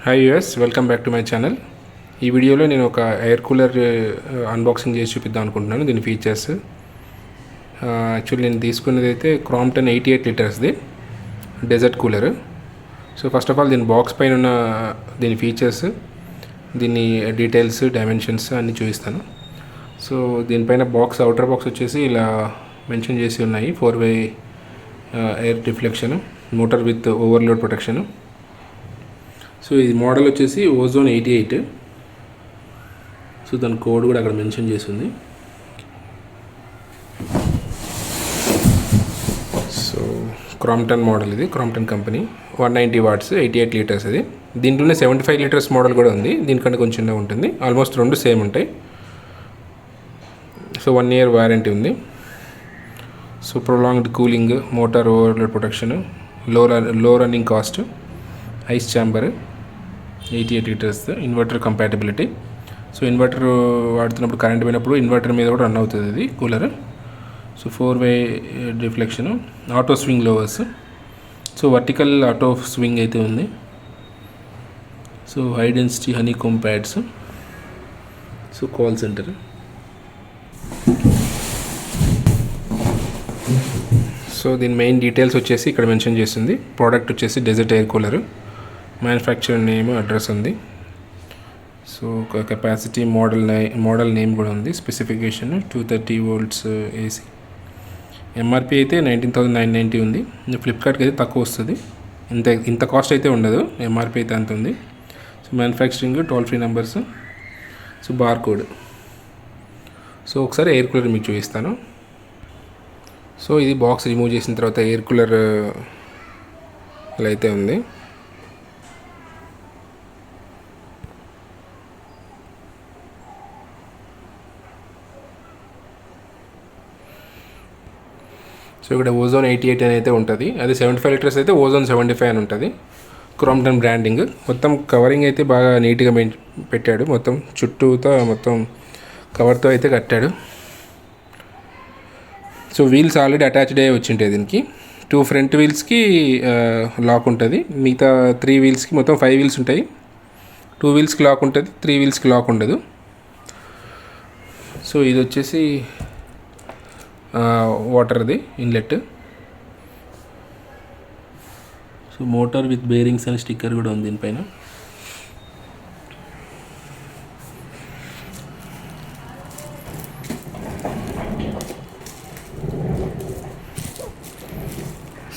Hi US, welcome back to my channel. ఈ వీడియోలో నేను ఒక ఎయిర్ కూలర్ అన్బాక్సింగ్ చేసి చూపిద్దాం అనుకుంటున్నాను. దీని ఫీచర్స్ యాక్చువల్లీ నేను తీసుకున్నది అయితే క్రాంప్టన్ 88 లీటర్స్ది desert cooler. So first of all దీని బాక్స్ పైన ఉన్న దీని ఫీచర్స్, దీని డీటెయిల్స్, డైమెన్షన్స్ అన్నీ చూపిస్తాను. సో దీనిపైన బాక్స్, అవుటర్ బాక్స్ వచ్చేసి ఇలా మెన్షన్ చేసి ఉన్నాయి. 4-way air reflection, motor with overload protection. So ఇది మోడల్ వచ్చేసి ఓజోన్ 88. సో దాని కోడ్ కూడా అక్కడ మెన్షన్ చేసి ఉంది. సో క్రాంప్టన్ మోడల్, ఇది క్రాంప్టన్ కంపెనీ, 190 వాట్స్, 88 లీటర్స్. ఇది దీంట్లోనే 75 లీటర్స్ మోడల్ కూడా ఉంది. దీనికంటే కొంచెం చిన్నగా ఉంటుంది. ఆల్మోస్ట్ రెండు సేమ్ ఉంటాయి. సో 1 year వారంటీ ఉంది. So prolonged cooling, motor overload protection, low running cost, ice chamber, 88 litres, inverter compatibility. So inverter వాడుతున్నప్పుడు, కరెంట్ పోయినప్పుడు ఇన్వర్టర్ మీద కూడా రన్ అవుతుంది ఇది cooler. So 4-way reflection, auto swing louvers. So vertical auto swing అయితే ఉంది. So high density honeycomb pads. So call centre. So దీని మెయిన్ డీటెయిల్స్ వచ్చేసి ఇక్కడ మెన్షన్ చేస్తుంది. ప్రోడక్ట్ వచ్చేసి desert air cooler, manufacture name, address ఉంది. సో కెపాసిటీ, మోడల్ నేమ్ కూడా ఉంది. Specification 230 volts AC. ఎంఆర్పి అయితే 19,990 ఉంది. ఫ్లిప్కార్ట్కి అయితే తక్కువ వస్తుంది, ఇంత కాస్ట్ అయితే ఉండదు. ఎంఆర్పి అయితే అంత ఉంది. So manufacturing, toll free numbers, so bar code. So ఒకసారి ఎయిర్ కూలర్ మీకు చూపిస్తాను. సో ఇది బాక్స్ రిమూవ్ చేసిన తర్వాత ఎయిర్ కూలర్ ఇలా అయితే ఉంది. సో ఇక్కడ ఓజోన్ 88 అని అయితే ఉంటుంది. అది 75 లీటర్స్ అయితే ఓజోన్ 75 అని ఉంటుంది. Crompton branding. మొత్తం కవరింగ్ అయితే బాగా నీట్గా పెట్టాడు. మొత్తం చుట్టూతో మొత్తం కవర్తో అయితే కట్టాడు. సో వీల్స్ ఆల్రెడీ అటాచ్డ్ అయ్యి వచ్చింటాయి దీనికి. 2 ఫ్రంట్ వీల్స్కి లాక్ ఉంటుంది. మిగతా 3 వీల్స్కి మొత్తం 5 వీల్స్ ఉంటాయి. 2 వీల్స్కి లాక్ ఉంటుంది, 3 వీల్స్కి లాక్ ఉండదు. సో ఇది వచ్చేసి వాటర్ది inlet. So motor with bearings అనే స్టిక్కర్ కూడా ఉంది దీనిపైన.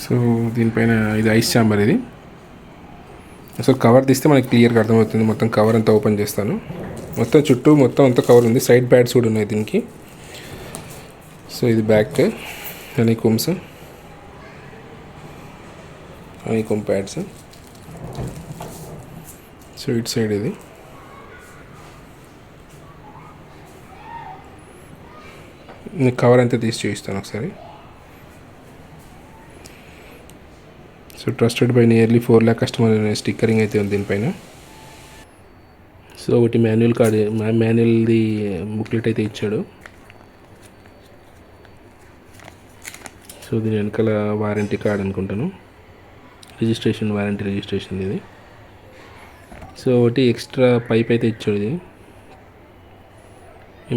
సో దీనిపైన ఇది ఐస్ ఛాంబర్. ఇది అసలు కవర్ తీస్తే మనకి క్లియర్గా అర్థమవుతుంది. మొత్తం కవర్ అంతా ఓపెన్ చేస్తాను. మొత్తం చుట్టూ మొత్తం అంతా కవర్ ఉంది. సైడ్ ప్యాడ్స్ కూడా ఉన్నాయి దీనికి. సో ఇది బ్యాక్ హనీకోమ్ ప్యాడ్స్. సో ఇటు సైడ్ ఇది. కవర్ అంతా తీసి చూపిస్తాను ఒకసారి. So trusted by nearly 4 lakh customer అనే స్టిక్కరింగ్ అయితే ఉంది దీనిపైన. సో ఒకటి మాన్యువల్ది బుక్లెట్ అయితే ఇచ్చాడు. సో దీని వెనకాల వారంటీ కార్డ్ అనుకుంటాను, రిజిస్ట్రేషన్, వారంటీ రిజిస్ట్రేషన్ ఇది. సో ఒకటి ఎక్స్ట్రా పైప్ అయితే ఇచ్చాడు. ఇది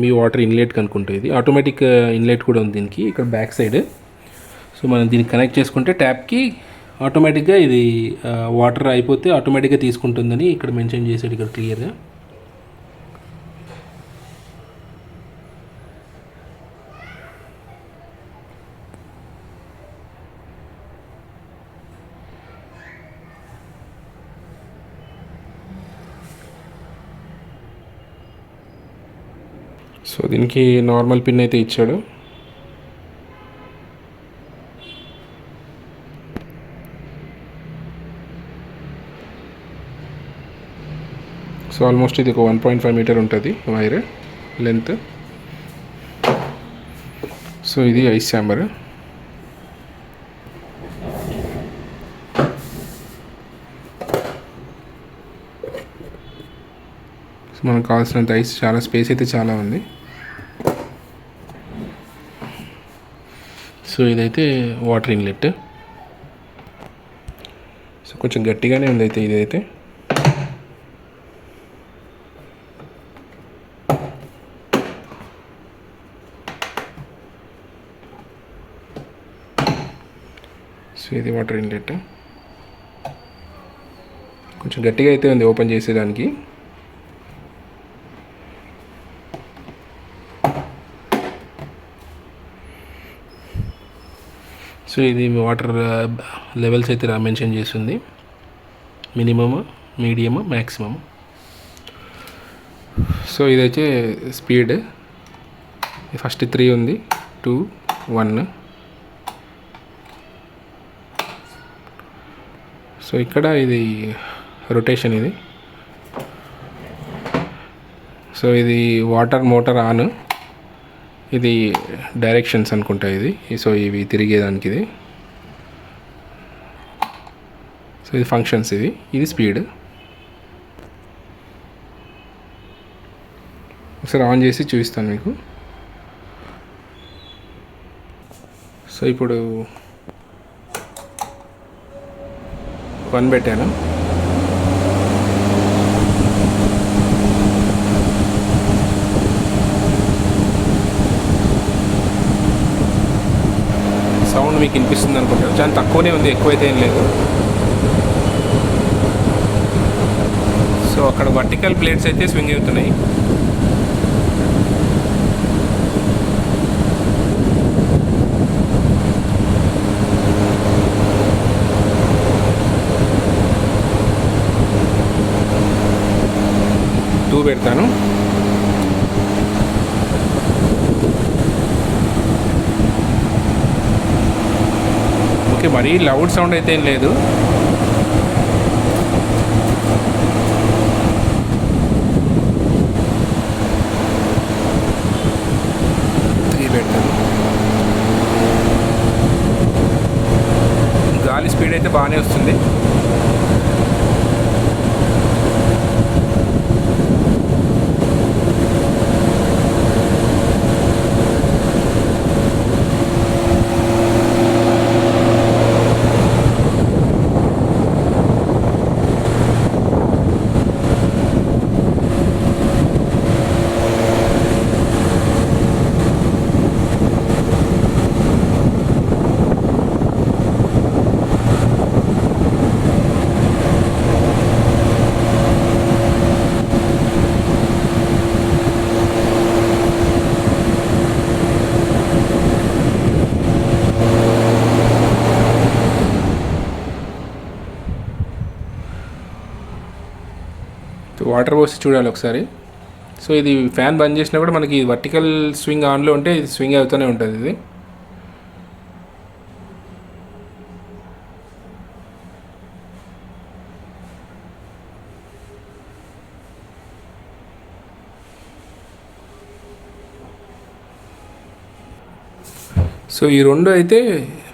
మీ వాటర్ ఇన్లెట్ అనుకుంటా. ఇది ఆటోమేటిక్ ఇన్లెట్ కూడా ఉంది దీనికి ఇక్కడ బ్యాక్ సైడ్. సో మనం దీనికి కనెక్ట్ చేసుకుంటే ట్యాప్కి ఆటోమేటిక్గా ఇది వాటర్ అయిపోతే ఆటోమేటిక్గా తీసుకుంటుందని ఇక్కడ మెన్షన్ చేశాడు ఇక్కడ క్లియర్గా. సో దీనికి నార్మల్ పిన్ అయితే ఇచ్చాడు. సో ఆల్మోస్ట్ ఇది ఒక 1.5 మీటర్ ఉంటుంది వైర్ లెంత్. సో ఇది ఐస్ ఛాంబర్. సో మనకు కావాల్సినంత ఐస్, చాలా స్పేస్ అయితే చాలా ఉంది. సో ఇదైతే వాటర్ ఇన్లెట్. సో కొంచెం గట్టిగానే ఉంది అయితే ఇదైతే. సో ఇది వాటర్ ఇన్లెట్. కొంచెం గట్టిగా అయితే ఉంది ఓపెన్ చేసేదానికి. సో ఇది వాటర్ లెవెల్స్ అయితే మెన్షన్ చేస్తుంది, మినిమమ్, మీడియం, మ్యాక్సిమమ్. సో ఇదైతే స్పీడ్. ఫస్ట్ 3 ఉంది, 2, 1. సో ఇక్కడ ఇది రొటేషన్ ఇది. సో ఇది వాటర్ మోటార్ ఆన్, ఇది డైరెక్షన్స్ అనుకుంటా ఇది. సో ఇవి తిరిగేదానికి ఇది. సో ఇది ఫంక్షన్స్, ఇది స్పీడ్. ఒకసారి ఆన్ చేసి చూపిస్తాను మీకు. సో ఇప్పుడు 1 పెట్టాను. సౌండ్ మీకు వినిపిస్తుంది అనుకుంటారు, చాలా తక్కువనే ఉంది, ఎక్కువైతే ఏం లేదు. సో అక్కడ వర్టికల్ ప్లేట్స్ అయితే స్వింగ్ అవుతున్నాయి. పెడతాను. ఓకే, మరీ లౌడ్ సౌండ్ అయితే ఏం లేదు. పెడతాను. గాలి స్పీడ్ అయితే బాగానే వస్తుంది. వాటర్ పోసి చూడాలి ఒకసారి. సో ఇది ఫ్యాన్ బంద్ చేసినా కూడా మనకి వర్టికల్ స్వింగ్ ఆన్లో ఉంటే ఇది స్వింగ్ అవుతూనే ఉంటుంది ఇది. సో ఈ రెండు అయితే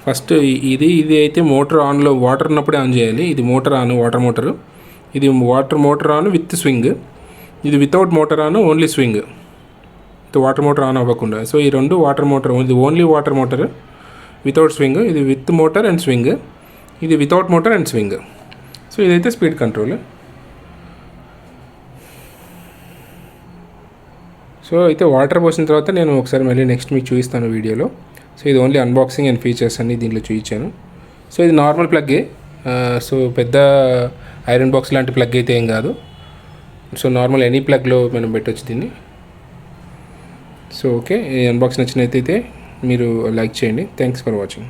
ఫస్ట్ ఇది అయితే మోటార్ ఆన్లో, వాటర్ ఉన్నప్పుడే ఆన్ చేయాలి. ఇది మోటార్ ఆన్, వాటర్ మోటారు. ఇది water motor on with swing. ఇది without motor on, only swing, water motor on అవ్వకుండా. సో ఈ రెండు వాటర్ మోటార్, ఇది only water motor without swing. ఇది విత్ మోటార్ అండ్ స్వింగ్, ఇది without motor and swing. So ఇదైతే speed control. So అయితే water పోసిన తర్వాత నేను ఒకసారి మళ్ళీ నెక్స్ట్ మీకు చూపిస్తాను వీడియోలో. సో ఇది ఓన్లీ అన్బాక్సింగ్ అండ్ ఫీచర్స్ అన్నీ దీంట్లో చూపించాను. సో ఇది నార్మల్ ప్లగ్గే. సో పెద్ద ఐరన్ బాక్స్ లాంటి ప్లగ్ అయితే ఏం కాదు. సో నార్మల్ ఎనీ ప్లగ్లో మనం పెట్టవచ్చు దీన్ని. సో ఓకే, ఈ అన్బాక్స్ నచ్చినట్టయితే మీరు లైక్ చేయండి. Thanks for watching.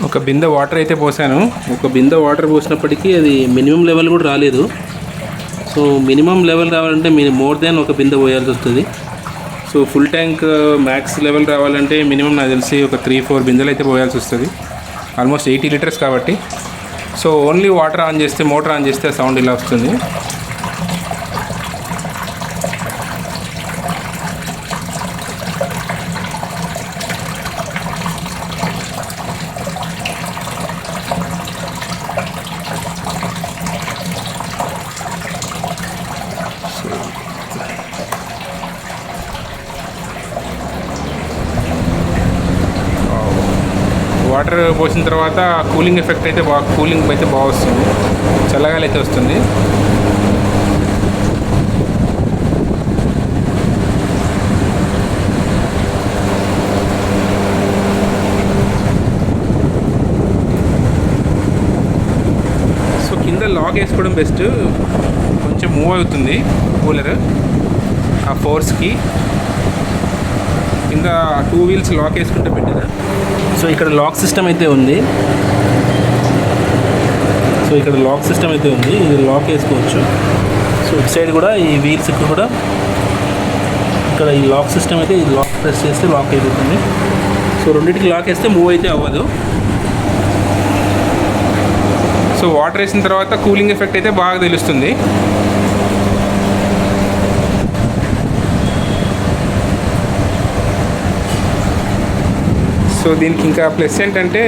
ఒక బిందె వాటర్ అయితే పోసాను. ఒక బిందె వాటర్ పోసినప్పటికీ అది మినిమం లెవెల్ కూడా రాలేదు. సో మినిమం లెవెల్ రావాలంటే మీరు మోర్ దెన్ ఒక బిందె పోయాల్సి వస్తుంది. So full tank max level రావాలంటే మినిమం నాకు తెలిసి ఒక 3-4 బిందెలు అయితే పోయాల్సి వస్తుంది. ఆల్మోస్ట్ 80 లీటర్స్ కాబట్టి. సో ఓన్లీ వాటర్ ఆన్ చేస్తే, మోటార్ ఆన్ చేస్తే సౌండ్ ఇలా వస్తుంది. వాటర్ పోసిన తర్వాత కూలింగ్ ఎఫెక్ట్ అయితే కూలింగ్ అయితే బాగా వస్తుంది, చల్లగాలి అయితే వస్తుంది. కింద లాక్ వేసుకోవడం బెస్ట్, కొంచెం మూవ్ అవుతుంది కూలర్ ఆ ఫోర్స్కి. కింద 2 వీల్స్ లాక్ వేసుకుంటే పెట్టిన. సో ఇక్కడ లాక్ సిస్టమ్ అయితే ఉంది. ఇది లాక్ వేసుకోవచ్చు. సో ఇటు సైడ్ కూడా ఈ వీల్స్ కూడా ఇక్కడ ఈ లాక్ సిస్టమ్ అయితే, ఈ లాక్ ప్రెస్ చేస్తే లాక్ అయిపోతుంది. సో రెండింటికి లాక్ వేస్తే మూవ్ అయితే అవ్వదు. సో వాటర్ వేసిన తర్వాత కూలింగ్ ఎఫెక్ట్ అయితే బాగా తెలుస్తుంది. సో దీనికి ఇంకా ప్లస్ ఏంటంటే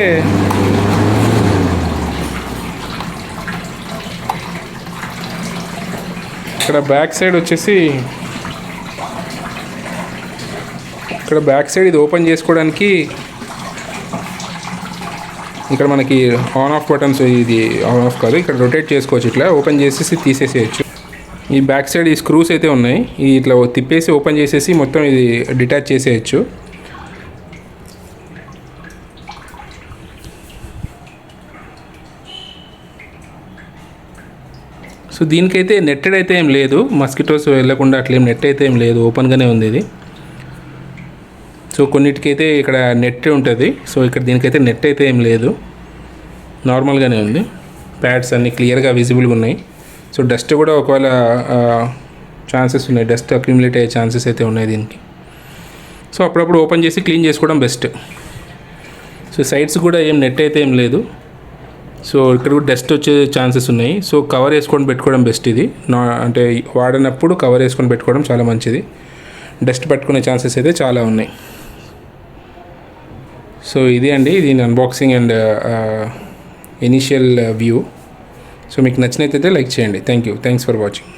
ఇక్కడ బ్యాక్ సైడ్ వచ్చేసి, ఇది ఓపెన్ చేసుకోవడానికి ఇక్కడ మనకి ఆన్ ఆఫ్ బటన్స్, ఇది ఆన్ ఆఫ్ కాదు, ఇక్కడ రొటేట్ చేసుకోవచ్చు. ఇట్లా ఓపెన్ చేసేసి తీసేసేయచ్చు. ఈ బ్యాక్ సైడ్ ఈ స్క్రూస్ అయితే ఉన్నాయి, ఇది ఇట్లా తిప్పేసి ఓపెన్ చేసేసి మొత్తం ఇది డిటాచ్ చేసేయచ్చు. సో దీనికైతే నెట్టెడ్ అయితే ఏం లేదు, మస్కిటోస్ వెళ్ళకుండా అట్లేం నెట్ అయితే ఏం లేదు, ఓపెన్గానే ఉంది ఇది. సో కొన్నిటికైతే ఇక్కడ నెట్ ఉంటుంది. సో ఇక్కడ దీనికైతే నెట్ అయితే ఏం లేదు, నార్మల్గానే ఉంది. ప్యాడ్స్ అన్నీ క్లియర్గా విజిబుల్గా ఉన్నాయి. సో డస్ట్ కూడా ఒకవేళ ఛాన్సెస్ ఉన్నాయి, డస్ట్ అక్యుములేట్ అయ్యే ఛాన్సెస్ అయితే ఉన్నాయి దీనికి. సో అప్పుడప్పుడు ఓపెన్ చేసి క్లీన్ చేసుకోవడం బెస్ట్. సో సైడ్స్ కూడా ఏం నెట్ అయితే ఏం లేదు. సో ఇక్కడ కూడా డస్ట్ వచ్చే ఛాన్సెస్ ఉన్నాయి. సో కవర్ వేసుకొని పెట్టుకోవడం బెస్ట్. ఇది అంటే వాడినప్పుడు కవర్ వేసుకొని పెట్టుకోవడం చాలా మంచిది. డస్ట్ పట్టుకునే ఛాన్సెస్ అయితే చాలా ఉన్నాయి. సో ఇది అండి దీని unboxing and initial view. So మీకు నచ్చినట్లయితే లైక్ చేయండి. Thanks for watching.